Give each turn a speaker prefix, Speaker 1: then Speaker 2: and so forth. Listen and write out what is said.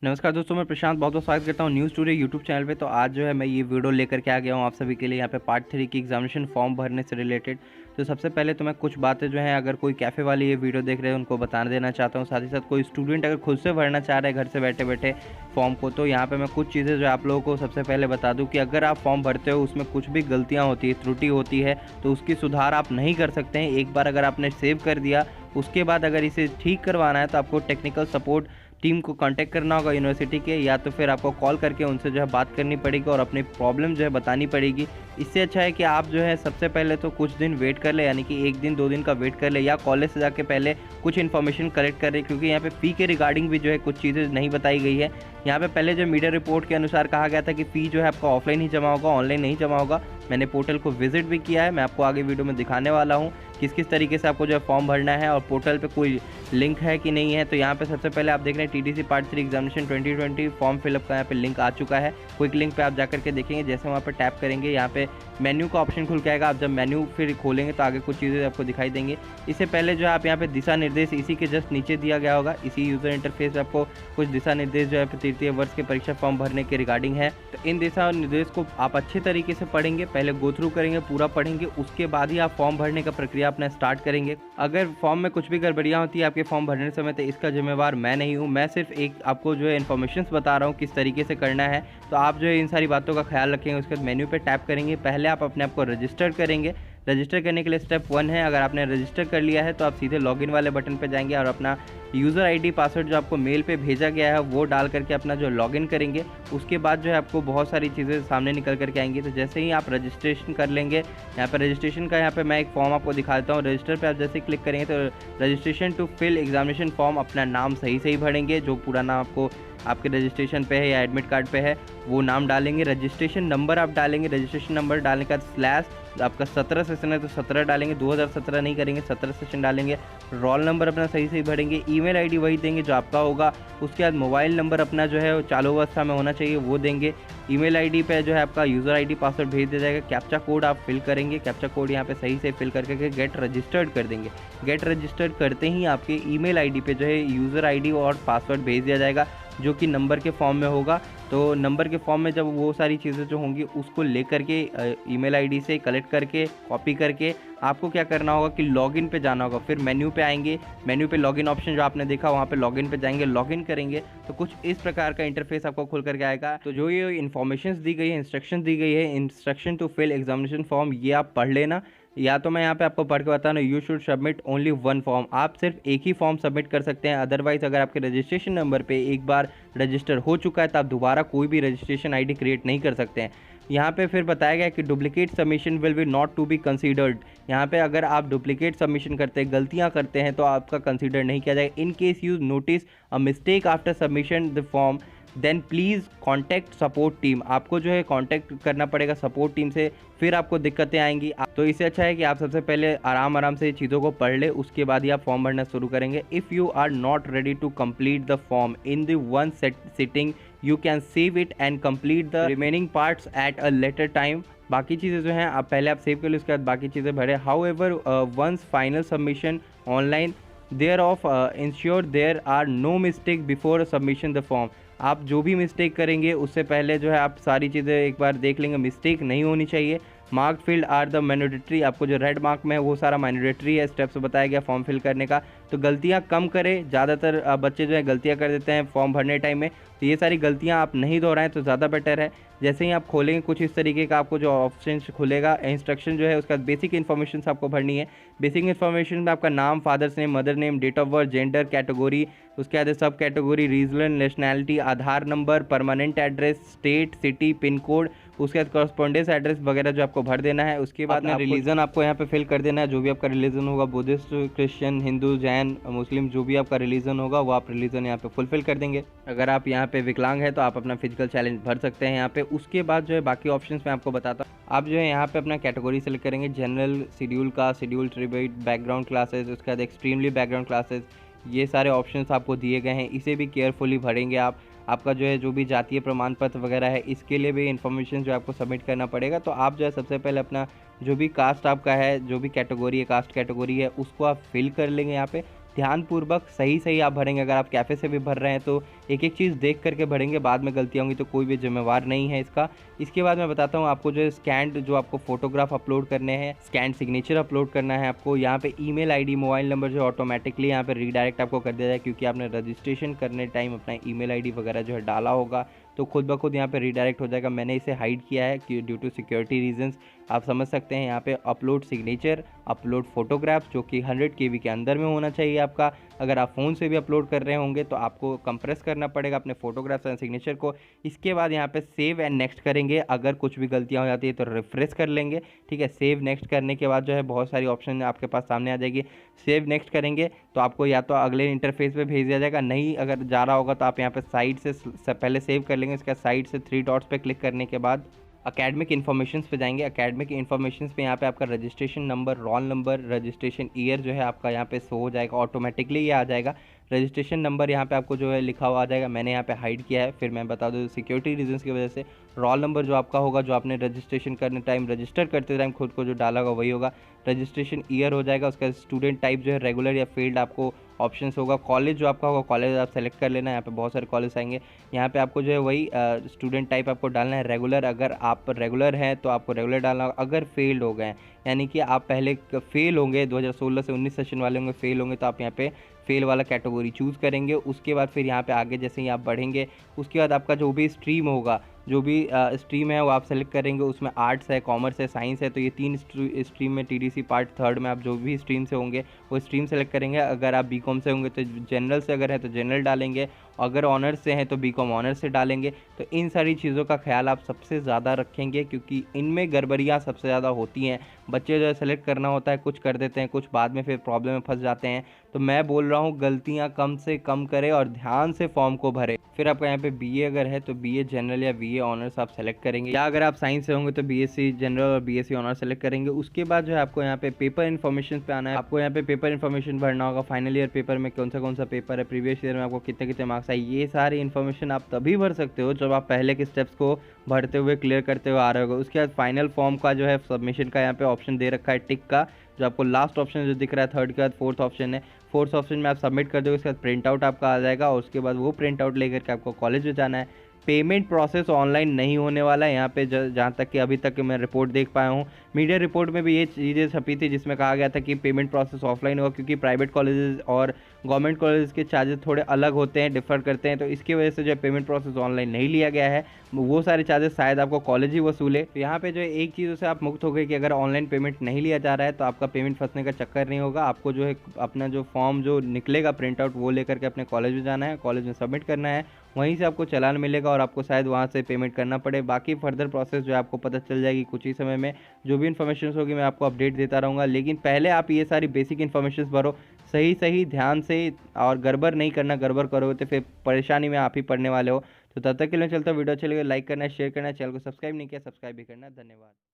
Speaker 1: नमस्कार दोस्तों, मैं प्रशांत बहुत बहुत स्वागत करता हूँ न्यूज़ टुडे यूट्यूब चैनल पे। तो आज जो है मैं ये वीडियो लेकर के आ गया हूँ आप सभी के लिए यहाँ पे पार्ट 3 की एग्जामिनेशन फॉर्म भरने से रिलेटेड। तो सबसे पहले तो मैं कुछ बातें जो है अगर कोई कैफ़े वाले ये वीडियो देख रहे हैं उनको बता देना चाहता हूँ। साथ ही साथ कोई स्टूडेंट अगर खुद से भरना चाह रहे हैं घर से बैठे बैठे फॉर्म को, तो यहाँ पर मैं कुछ चीज़ें जो आप लोगों को सबसे पहले बता दूँ कि अगर आप फॉर्म भरते हो उसमें कुछ भी गलतियाँ होती है, त्रुटि होती है, तो उसकी सुधार आप नहीं कर सकते हैं। एक बार अगर आपने सेव कर दिया, उसके बाद अगर इसे ठीक करवाना है तो आपको टेक्निकल सपोर्ट टीम को कांटेक्ट करना होगा यूनिवर्सिटी के, या तो फिर आपको कॉल करके उनसे जो है बात करनी पड़ेगी और अपनी प्रॉब्लम जो है बतानी पड़ेगी। इससे अच्छा है कि आप जो है सबसे पहले तो कुछ दिन वेट कर ले, यानी कि 1 दिन 2 दिन का वेट कर ले, या कॉलेज से जाके पहले कुछ इन्फॉर्मेशन कलेक्ट कर ले, क्योंकि यहाँ पे फ़ी के रिगार्डिंग भी जो है कुछ चीज़ें नहीं बताई गई है। यहाँ पे पहले जो मीडिया रिपोर्ट के अनुसार कहा गया था कि फ़ी जो है आपका ऑफलाइन ही जमा होगा, ऑनलाइन नहीं जमा होगा। मैंने पोर्टल को विजिट भी किया है, मैं आपको आगे वीडियो में दिखाने वाला हूँ किस किस तरीके से आपको जो है फॉर्म भरना है और पोर्टल पे कोई लिंक है कि नहीं है। तो यहाँ पे सबसे पहले आप देख रहे हैं TTC part 3 examination 2020 form fill up का यहाँ पे लिंक आ चुका है। क्विक लिंक पे आप जाकर के देखेंगे, जैसे वहाँ पे टैप करेंगे यहाँ पे मेन्यू का ऑप्शन खुल के आएगा। आप जब मेन्यू फिर खोलेंगे तो आगे कुछ चीज़ें आपको दिखाई देंगे। इससे पहले जो है आप यहाँ पे दिशा निर्देश इसी के जस्ट नीचे दिया गया होगा, इसी यूज़र इंटरफेस पे आपको कुछ दिशा निर्देश जो है तृतीय वर्ष के परीक्षा फॉर्म भरने के रिगार्डिंग है। तो इन दिशा निर्देश को आप अच्छे तरीके से पढ़ेंगे, पहले गो थ्रू करेंगे, पूरा पढ़ेंगे, उसके बाद ही आप फॉर्म भरने का प्रक्रिया अपना स्टार्ट करेंगे। अगर फॉर्म में कुछ भी गड़बड़ियाँ होती है आपके फॉर्म भरने समय, तो इसका जिम्मेवार मैं नहीं हूँ। मैं सिर्फ एक आपको जो है इन्फॉर्मेशन बता रहा हूँ किस तरीके से करना है। तो आप जो है इन सारी बातों का ख्याल रखेंगे। उसके बाद मेन्यू पे टैप करेंगे, पहले आप अपने आप को रजिस्टर करेंगे। रजिस्टर करने के लिए स्टेप 1 है, अगर आपने रजिस्टर कर लिया है तो आप सीधे लॉगिन वाले बटन पे जाएंगे और अपना यूज़र आईडी पासवर्ड जो आपको मेल पे भेजा गया है वो डाल करके अपना जो लॉगिन करेंगे। उसके बाद जो है आपको बहुत सारी चीज़ें सामने निकल करके आएंगी। तो जैसे ही आप रजिस्ट्रेशन कर लेंगे, यहाँ पर रजिस्ट्रेशन का यहाँ पे मैं एक फॉर्म आपको दिखा देता हूँ। रजिस्टर पे आप जैसे क्लिक करेंगे तो registration to fill examination form, अपना नाम सही भरेंगे, जो पूरा नाम आपको आपके रजिस्ट्रेशन पे है या एडमिट कार्ड पे है वो नाम डालेंगे। रजिस्ट्रेशन नंबर आप डालेंगे, रजिस्ट्रेशन नंबर डालने का स्लैश, आपका 17 सेशन है तो 17 डालेंगे, 2017 नहीं करेंगे, 17 सेशन डालेंगे। रोल नंबर अपना सही भरेंगे, ईमेल आईडी वही देंगे जो आपका होगा। उसके बाद मोबाइल नंबर अपना जो है वो चालू अवस्था में होना चाहिए वो देंगे। ईमेल आईडी पे जो है आपका यूज़र आईडी पासवर्ड भेज दिया जाएगा। कैप्चा कोड आप फिल करेंगे, कैप्चा कोड यहाँ पे सही से फिल करके गेट रजिस्टर्ड कर देंगे। गेट रजिस्टर्ड करते ही आपके ईमेल आईडी पे जो है यूज़र आईडी और पासवर्ड भेज दिया जाएगा, जो कि नंबर के फॉर्म में होगा। तो नंबर के फॉर्म में जब वो सारी चीज़ें जो होंगी उसको लेकर के ईमेल आईडी से कलेक्ट करके कॉपी करके आपको क्या करना होगा कि लॉगिन पे जाना होगा। फिर मेन्यू पे आएंगे, मेन्यू पे लॉगिन ऑप्शन जो आपने देखा वहाँ पे लॉगिन पे जाएंगे, लॉगिन करेंगे तो कुछ इस प्रकार का इंटरफेस आपको खुल करके आएगा। तो जो ये इन्फॉर्मेशन दी गई है, इंस्ट्रक्शन दी गई है, instruction to fill examination form, ये आप पढ़ लेना। या तो मैं यहाँ पे आपको पढ़ के बता रहा हूँ, you should submit only 1 form, आप सिर्फ एक ही फॉर्म सबमिट कर सकते हैं। अदरवाइज अगर आपके रजिस्ट्रेशन नंबर पे एक बार रजिस्टर हो चुका है तो आप दोबारा कोई भी रजिस्ट्रेशन आईडी क्रिएट नहीं कर सकते हैं। यहाँ पे फिर बताया गया कि duplicate submission will be not to be considered. यहाँ पे अगर आप डुप्लीकेट सबमिशन करते हैं, गलतियाँ करते हैं, तो आपका कंसीडर नहीं किया जाएगा। In case you notice a mistake after submission the form then please contact support team, आपको जो है कॉन्टैक्ट करना पड़ेगा सपोर्ट टीम से, फिर आपको दिक्कतें आएंगी। तो इससे अच्छा है कि आप सबसे पहले आराम से चीज़ों को पढ़ ले, उसके बाद ही आप फॉर्म भरना शुरू करेंगे। If you are not ready to complete the form in the one sitting, you can save it and complete the remaining parts at a later time. बाकी चीज़ें जो हैं आप पहले आप सेव कर लो, उसके बाद बाकी चीज़ें भरें। However once final submission online there of ensure there are no mistake before submission the form, आप जो भी मिस्टेक करेंगे उससे पहले जो है आप सारी चीज़ें एक बार देख लेंगे, मिस्टेक नहीं होनी चाहिए। Mark field are the mandatory, आपको जो रेड मार्क में है वो सारा मैंडेटरी है, स्टेप्स बताया गया फॉर्म फिल करने का। तो गलतियां कम करें, ज़्यादातर बच्चे जो है गलतियां कर देते हैं फॉर्म भरने टाइम में, तो ये सारी गलतियां आप नहीं दोहराएं तो ज़्यादा बेटर है। जैसे ही आप खोलेंगे कुछ इस तरीके का आपको जो ऑप्शन खुलेगा, इंस्ट्रक्शन जो है उसका बेसिक इन्फॉर्मेशन आपको भरनी है। बेसिक इन्फॉर्मेशन में आपका नाम, father's name, mother name, date of birth, gender, category, उसके बाद sub category, regional, nationality, Aadhaar number, permanent address, state, city, pin code, उसके बाद कॉरस्पॉन्डेंस एड्रेस वगैरह जो आपको भर देना है। उसके बाद में रिलीजन आपको यहाँ पे फिल कर देना है, जो भी आपका रिलीजन होगा, बुद्धिस्ट, क्रिश्चियन, हिंदू, जैन, मुस्लिम, जो भी आपका रिलीजन होगा वो आप रिलीजन यहाँ पे फुलफिल कर देंगे। अगर आप यहाँ पे विकलांग है तो आप अपना फिजिकल चैलेंज भर सकते हैं यहाँ पे। उसके बाद जो है बाकी ऑप्शंस मैं आपको बताता हूँ। आप जो है यहाँ पे अपना कैटेगरी सेलेक्ट करेंगे, general, schedule caste, schedule tribe, background classes, उसके बाद एक्सट्रीमली बैकग्राउंड क्लासेस, ये सारे ऑप्शंस आपको दिए गए हैं, इसे भी केयरफुली भरेंगे आप। आपका जो है जो भी जातीय प्रमाण पत्र वगैरह है इसके लिए भी इन्फॉर्मेशन जो आपको सबमिट करना पड़ेगा। तो आप जो है सबसे पहले अपना जो भी कास्ट आपका है, जो भी कैटेगरी है, कास्ट कैटेगरी है, उसको आप फिल कर लेंगे यहाँ पे। ध्यानपूर्वक सही आप भरेंगे। अगर आप कैफ़े से भी भर रहे हैं तो एक एक चीज़ देख करके भरेंगे, बाद में गलतियाँ होंगी तो कोई भी जिम्मेवार नहीं है इसका। इसके बाद मैं बताता हूँ आपको जो स्कैन्ड जो आपको फोटोग्राफ अपलोड करने हैं, स्कैन सिग्नेचर अपलोड करना है आपको। यहाँ पे ईमेल आईडी, मोबाइल नंबर जो ऑटोमेटिकली यहाँ पे रीडायरेक्ट आपको कर दिया जाए, क्योंकि आपने रजिस्ट्रेशन करने टाइम अपना ईमेल आईडी वगैरह जो है डाला होगा, तो खुद ब खुद यहाँ पे रीडायरेक्ट हो जाएगा। मैंने इसे हाइड किया है कि ड्यू टू सिक्योरिटी रीजंस, आप समझ सकते हैं। यहाँ पे अपलोड सिग्नेचर, अपलोड फोटोग्राफ जो कि 100 KB के अंदर में होना चाहिए आपका। अगर आप फ़ोन से भी अपलोड कर रहे होंगे तो आपको कंप्रेस करना पड़ेगा अपने फोटोग्राफ्स एंड सिग्नेचर को। इसके बाद यहाँ पे सेव एंड नेक्स्ट करेंगे। अगर कुछ भी गलतियाँ हो जाती है तो रिफ्रेश कर लेंगे, ठीक है। सेव नेक्स्ट करने के बाद जो है बहुत सारी ऑप्शन आपके पास सामने आ जाएगी। सेव नेक्स्ट करेंगे तो आपको या तो अगले इंटरफेस पे भेज दिया जाएगा, नहीं अगर जा रहा होगा तो आप यहाँ पे साइड से पहले सेव कर लेंगे। इसका साइड से 3 डॉट्स पे क्लिक करने के बाद अकेडमिक इन्फॉर्मेशन पे जाएंगे। अकेडमिक इन्फॉर्मेशन पे यहाँ पे आपका registration number, roll number, registration year जो है आपका यहाँ पे शो हो जाएगा, ऑटोमेटिकली ये आ जाएगा। रजिस्ट्रेशन नंबर यहाँ पे आपको जो है लिखा हुआ आ जाएगा, मैंने यहाँ पे हाइड किया है। फिर मैं बता दूँ सिक्योरिटी रीजंस की वजह से रोल नंबर जो आपका होगा, जो आपने रजिस्ट्रेशन करने टाइम, रजिस्टर करते टाइम खुद को जो डाला होगा वही होगा। रजिस्ट्रेशन ईयर हो जाएगा। उसका स्टूडेंट टाइप जो है रेगुलर या फील्ड आपको ऑप्शंस होगा। कॉलेज जो आपका होगा, कॉलेज आप सेलेक्ट कर लेना है। यहाँ पे बहुत सारे कॉलेज आएंगे। यहाँ पे आपको जो है वही स्टूडेंट टाइप आपको डालना है रेगुलर। अगर आप रेगुलर हैं तो आपको रेगुलर डालना होगा। अगर फेल्ड हो गए, यानी कि आप पहले फेल होंगे, 2016 से 19 सेशन वाले होंगे, फेल होंगे, तो आप यहाँ पे फेल वाला कैटेगरी चूज़ करेंगे। उसके बाद फिर यहाँ पे आगे जैसे ही आप बढ़ेंगे, उसके बाद आपका जो भी स्ट्रीम होगा, जो भी स्ट्रीम है वो आप सेलेक्ट करेंगे। उसमें आर्ट्स है, कॉमर्स है, साइंस है, तो ये 3 स्ट्रीम में TDC पार्ट 3rd में आप जो भी स्ट्रीम से होंगे वो स्ट्रीम सेलेक्ट करेंगे। अगर आप BCom से होंगे तो जनरल से, अगर है तो जनरल डालेंगे। अगर ऑनर्स से हैं तो BCom ऑनर्स से डालेंगे। तो इन सारी चीज़ों का ख्याल आप सबसे ज़्यादा रखेंगे, क्योंकि इनमें गड़बड़ियाँ सबसे ज़्यादा होती हैं। बच्चे जो है सेलेक्ट करना होता है, कुछ कर देते हैं, कुछ बाद में फिर प्रॉब्लम में फंस जाते हैं। तो मैं बोल रहा हूँ गलतियाँ कम से कम करें और ध्यान से फॉर्म को भरें। फिर आपका यहाँ पे BA अगर है तो BA जनरल या BA ऑनर्स आप सेलेक्ट करेंगे, या अगर आप साइंस से होंगे तो BSc जनरल और BSc ऑनर्स सेलेक्ट करेंगे। उसके बाद जो है आपको यहाँ पे पेपर इन्फॉर्मेशन पे आना है। आपको यहाँ पे पेपर इन्फॉर्मेशन भरना होगा, फाइनल ईयर पेपर में कौन सा पेपर है, प्रीवियस ईयर में आपको कितने कितने मार्क्स आए। ये सारी इन्फॉर्मेशन आप तभी भर सकते हो जब आप पहले के स्टेप्स को भरते हुए, क्लियर करते हुए आ रहे होगा। उसके बाद फाइनल फॉर्म का जो है सबमिशन का यहाँ पे ऑप्शन दे रखा है टिक का, जो आपको लास्ट ऑप्शन जो दिख रहा है 3rd के बाद 4th ऑप्शन है। 4th ऑप्शन में आप सबमिट कर दोगे, उसके बाद प्रिंट आउट आपका आ जाएगा, और उसके बाद वो प्रिंट आउट लेकर के आपको कॉलेज में जाना है। पेमेंट प्रोसेस ऑनलाइन नहीं होने वाला है यहाँ पे, जहाँ तक कि अभी तक मैं रिपोर्ट देख पाया हूँ। मीडिया रिपोर्ट में भी ये चीज़ें छपी थी जिसमें कहा गया था कि पेमेंट प्रोसेस ऑफलाइन होगा, क्योंकि प्राइवेट कॉलेजेस और गवर्नमेंट कॉलेजेस के चार्जेस थोड़े अलग होते हैं, डिफर करते हैं। तो इसकी वजह से जो पेमेंट प्रोसेस ऑनलाइन नहीं लिया गया है, वो सारे चार्जेस शायद आपको कॉलेज ही वसूले। तो यहाँ पे जो एक चीज़ों से आप मुक्त हो गए कि अगर ऑनलाइन पेमेंट नहीं लिया जा रहा है तो आपका पेमेंट फंसने का चक्कर नहीं होगा। आपको जो है अपना जो फॉर्म जो निकलेगा प्रिंट आउट, वो लेकर के अपने कॉलेज में जाना है, कॉलेज में सबमिट करना है, वहीं से आपको चालान मिलेगा और आपको शायद वहाँ से पेमेंट करना पड़े। बाकी फर्दर प्रोसेस जो है आपको पता चल जाएगी कुछ ही समय में। जो भी इन्फॉर्मेशन होगी मैं आपको अपडेट देता रहूँगा, लेकिन पहले आप ये सारी बेसिक इन्फॉर्मेशन भरो सही ध्यान से, और गड़बड़ नहीं करना। गड़बड़ करोगे तो फिर परेशानी में आप ही पड़ने वाले हो। तो तब तक के लिए चलता, वीडियो अच्छी लगे लाइक करना, शेयर करना, चैनल को सब्सक्राइब नहीं किया सब्सक्राइब भी करना। धन्यवाद।